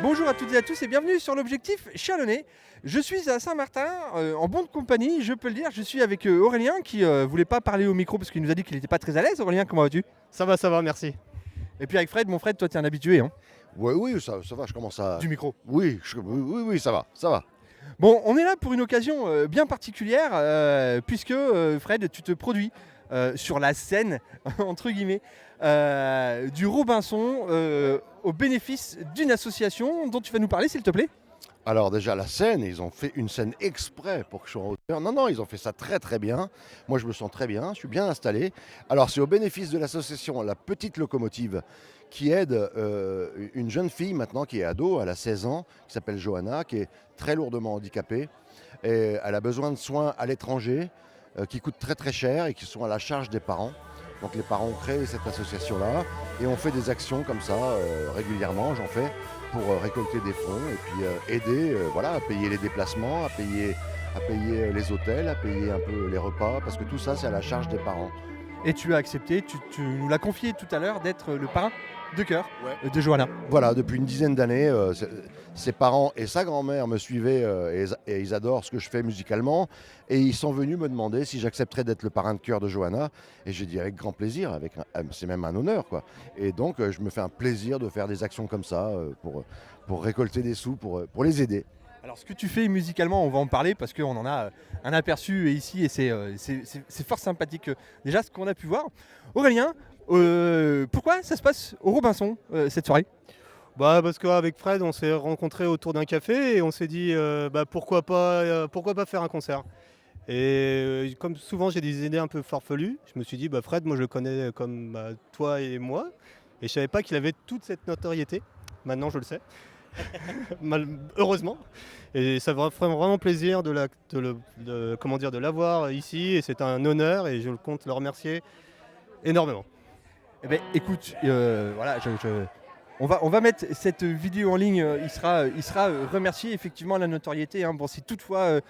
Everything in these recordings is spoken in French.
Bonjour à toutes et à tous et bienvenue sur l'Objectif Chalonnais. Je suis à Saint-Martin, en bonne compagnie, je peux le dire. Je suis avec Aurélien qui voulait pas parler au micro parce qu'il nous a dit qu'il n'était pas très à l'aise. Aurélien, comment vas-tu? Ça va, merci. Et puis avec Fred, mon Fred, toi tu es un habitué hein, Ouais, oui, ça va, je commence à... du micro. Oui, ça va. Bon, on est là pour une occasion bien particulière puisque Fred, tu te produis sur la scène, entre guillemets, du Robinson au bénéfice d'une association dont tu vas nous parler, s'il te plaît. Alors déjà, la scène, ils ont fait une scène exprès pour que je sois en hauteur. Non, ils ont fait ça très très bien. Moi, je me sens très bien, je suis bien installé. Alors, c'est au bénéfice de l'association La Petite Locomotive qui aide une jeune fille maintenant qui est ado, elle a 16 ans, qui s'appelle Johanna, qui est très lourdement handicapée. Et elle a besoin de soins à l'étranger qui coûtent très très cher et qui sont à la charge des parents. Donc les parents ont créé cette association-là et on fait des actions comme ça régulièrement, j'en fais, pour récolter des fonds et puis aider à payer les déplacements, à payer les hôtels, à payer un peu les repas, parce que tout ça c'est à la charge des parents. Et tu as accepté, tu nous l'as confié tout à l'heure, d'être le parrain de cœur de Johanna. Voilà, depuis une dizaine d'années, ses parents et sa grand-mère me suivaient et ils adorent ce que je fais musicalement. Et ils sont venus me demander si j'accepterais d'être le parrain de chœur de Johanna. Et j'ai dit avec grand plaisir, c'est même un honneur, quoi. Et donc je me fais un plaisir de faire des actions comme ça pour récolter des sous, pour les aider. Alors ce que tu fais musicalement, on va en parler parce qu'on en a un aperçu ici et c'est fort sympathique déjà ce qu'on a pu voir. Aurélien, pourquoi ça se passe au Robinson cette soirée? Parce qu'avec Fred, on s'est rencontrés autour d'un café et on s'est dit pourquoi pas faire un concert. Et comme souvent j'ai des idées un peu farfelues, je me suis dit Fred, moi je le connais comme toi et moi, et je savais pas qu'il avait toute cette notoriété. Maintenant je le sais. Heureusement, et ça me ferait vraiment plaisir de l'avoir ici, et c'est un honneur et je compte le remercier énormément. Eh ben, écoute, on va mettre cette vidéo en ligne, il sera remercié effectivement à la notoriété. Hein. Bon, si toutefois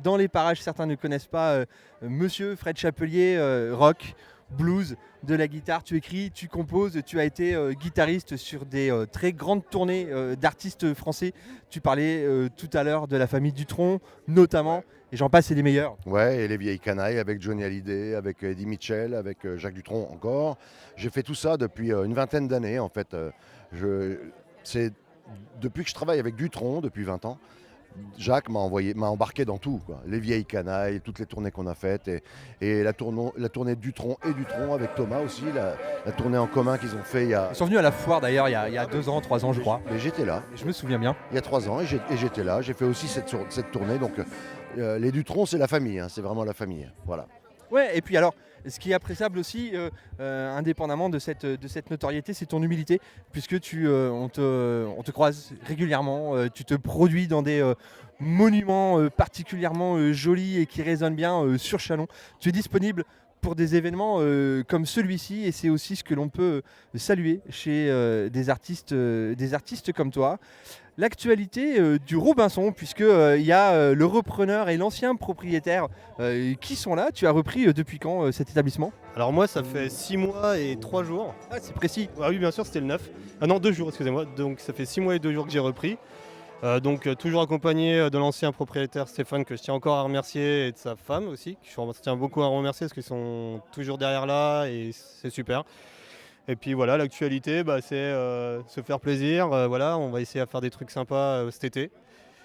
dans les parages certains ne connaissent pas Monsieur Fred Chapelier, rock, blues, de la guitare, tu écris, tu composes, tu as été guitariste sur des très grandes tournées d'artistes français. Tu parlais tout à l'heure de la famille Dutronc notamment, et j'en passe, c'est les meilleurs. Ouais, et les vieilles canailles avec Johnny Hallyday, avec Eddie Mitchell, avec Jacques Dutronc encore. J'ai fait tout ça depuis une vingtaine d'années en fait. C'est depuis que je travaille avec Dutronc, depuis 20 ans. Jacques m'a embarqué dans tout, quoi. Les vieilles canailles, toutes les tournées qu'on a faites, et la tournée de Dutronc avec Thomas aussi, la tournée en commun qu'ils ont fait il y a... Ils sont venus à la foire d'ailleurs il y a 2 ans, 3 ans je crois. Mais j'étais là. Je me souviens bien. Il y a 3 ans, et j'étais là. J'ai fait aussi cette tournée, donc les Dutronc c'est la famille, hein, c'est vraiment la famille, voilà. Ouais, et puis alors, ce qui est appréciable aussi, indépendamment de cette notoriété, c'est ton humilité, puisque on te croise régulièrement, tu te produis dans des monuments particulièrement jolis et qui résonnent bien sur Châlons. Tu es disponible pour des événements comme celui-ci, et c'est aussi ce que l'on peut saluer chez des artistes comme toi. L'actualité du Robinson, puisqu'il y a le repreneur et l'ancien propriétaire qui sont là. Tu as repris depuis quand cet établissement? Alors moi ça fait 6 mois et 3 jours. Ah, c'est précis. Ah oui bien sûr, c'était le 9. Ah non, 2 jours, excusez-moi. Donc ça fait 6 mois et 2 jours que j'ai repris. Toujours accompagné de l'ancien propriétaire Stéphane, que je tiens encore à remercier, et de sa femme aussi, que je tiens beaucoup à remercier parce qu'ils sont toujours derrière là et c'est super. Et puis voilà, l'actualité, c'est se faire plaisir. On va essayer à faire des trucs sympas cet été.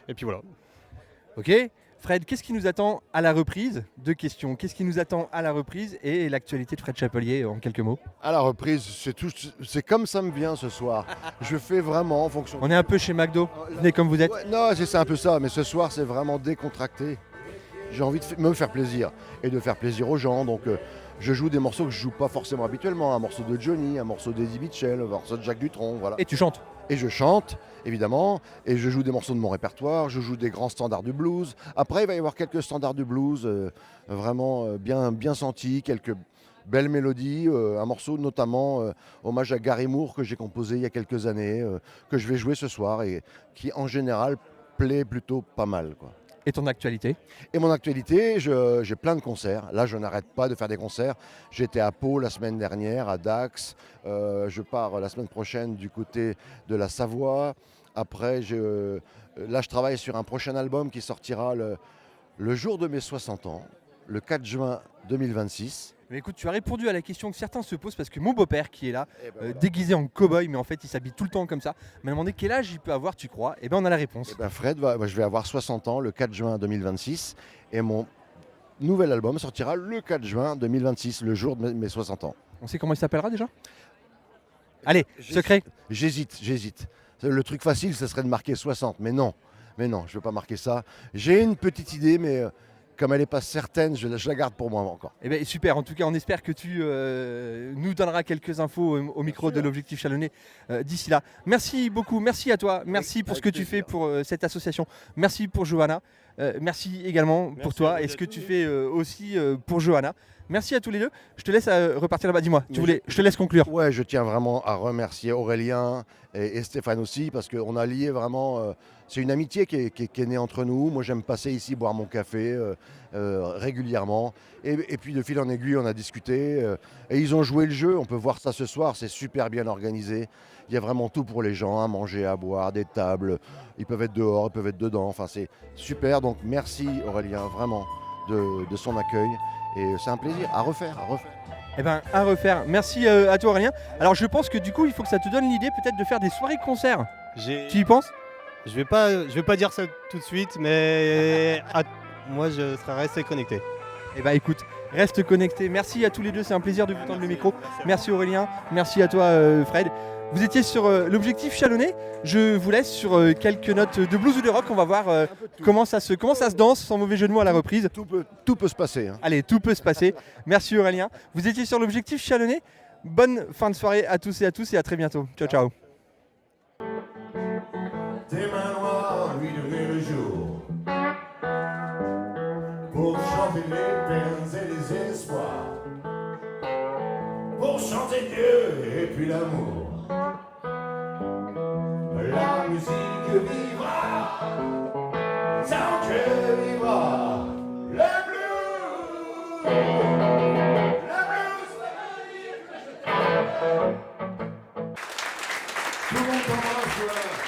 Et puis voilà. Ok. Fred, qu'est-ce qui nous attend à la reprise? 2 questions. Qu'est-ce qui nous attend à la reprise et l'actualité de Fred Chapelier en quelques mots? À la reprise, c'est comme ça me vient ce soir. Je fais vraiment en fonction... On est un peu chez McDo. Venez comme vous êtes. Ouais, non, c'est un peu ça, mais ce soir c'est vraiment décontracté. J'ai envie de me faire plaisir et de faire plaisir aux gens, donc je joue des morceaux que je joue pas forcément habituellement, un morceau de Johnny, un morceau d'Eddie Mitchell, un morceau de Jacques Dutronc, voilà. Et tu chantes? Et je chante, évidemment, et je joue des morceaux de mon répertoire, je joue des grands standards du blues. Après, il va y avoir quelques standards du blues vraiment bien sentis, quelques belles mélodies, un morceau notamment hommage à Gary Moore que j'ai composé il y a quelques années, que je vais jouer ce soir et qui en général plaît plutôt pas mal, quoi. Et ton actualité? Et mon actualité, j'ai plein de concerts. Là, je n'arrête pas de faire des concerts. J'étais à Pau la semaine dernière, à Dax. Je pars la semaine prochaine du côté de la Savoie. Après, là, je travaille sur un prochain album qui sortira le jour de mes 60 ans, le 4 juin 2026. Mais écoute, tu as répondu à la question que certains se posent parce que mon beau-père qui est là, Et ben voilà. déguisé en cow-boy, mais en fait il s'habille tout le temps comme ça, m'a demandé quel âge il peut avoir, tu crois? Et ben on a la réponse. Eh ben, Fred, moi, je vais avoir 60 ans le 4 juin 2026 et mon nouvel album sortira le 4 juin 2026, le jour de mes 60 ans. On sait comment il s'appellera déjà? Allez, secret. J'hésite. Le truc facile, ce serait de marquer 60, mais non, je ne veux pas marquer ça. J'ai une petite idée, mais comme elle n'est pas certaine, je la garde pour moi encore. Eh bien super, en tout cas on espère que tu nous donneras quelques infos au micro de sûr. l'Objectif Chalonnais d'ici là. Merci beaucoup, merci à toi, merci pour ce que avec tu fais plaisir. pour cette association, merci pour Johanna, merci également pour Merci toi à et vous ce que à tu tous. fais aussi pour Johanna. Merci à tous les deux, je te laisse repartir là-bas, dis-moi, Mais je te laisse conclure. Ouais, je tiens vraiment à remercier Aurélien et Stéphane aussi, parce qu'on a lié vraiment. C'est une amitié qui est née entre nous. Moi, j'aime passer ici boire mon café régulièrement. Et puis, de fil en aiguille, on a discuté. Et ils ont joué le jeu. On peut voir ça ce soir. C'est super bien organisé. Il y a vraiment tout pour les gens, à manger, à boire, des tables. Ils peuvent être dehors, ils peuvent être dedans. Enfin, c'est super. Donc, merci Aurélien, vraiment, de son accueil. Et c'est un plaisir à refaire. Eh ben à refaire, merci à toi Aurélien. Alors je pense que du coup il faut que ça te donne l'idée peut-être de faire des soirées-concerts. Tu y penses? Je vais pas dire ça tout de suite, mais moi je serai resté connecté. Eh ben écoute, reste connecté. Merci à tous les deux, c'est un plaisir de vous tendre le micro. Merci Aurélien, merci à toi Fred. Vous étiez sur l'Objectif Chalonnais. Je vous laisse sur quelques notes de blues ou de rock. On va voir comment ça se danse, sans mauvais jeu de mots à la reprise. Tout peut se passer. Hein. Allez, tout peut se passer. Merci Aurélien. Vous étiez sur l'Objectif Chalonnais. Bonne fin de soirée à tous et à très bientôt. Ciao, ciao. Tes mains noires lui donnaient le jour pour chanter les peines et les espoirs, pour chanter Dieu et puis l'amour. La musique vivra tant que vivra le blues. Le blues, tout le monde commence.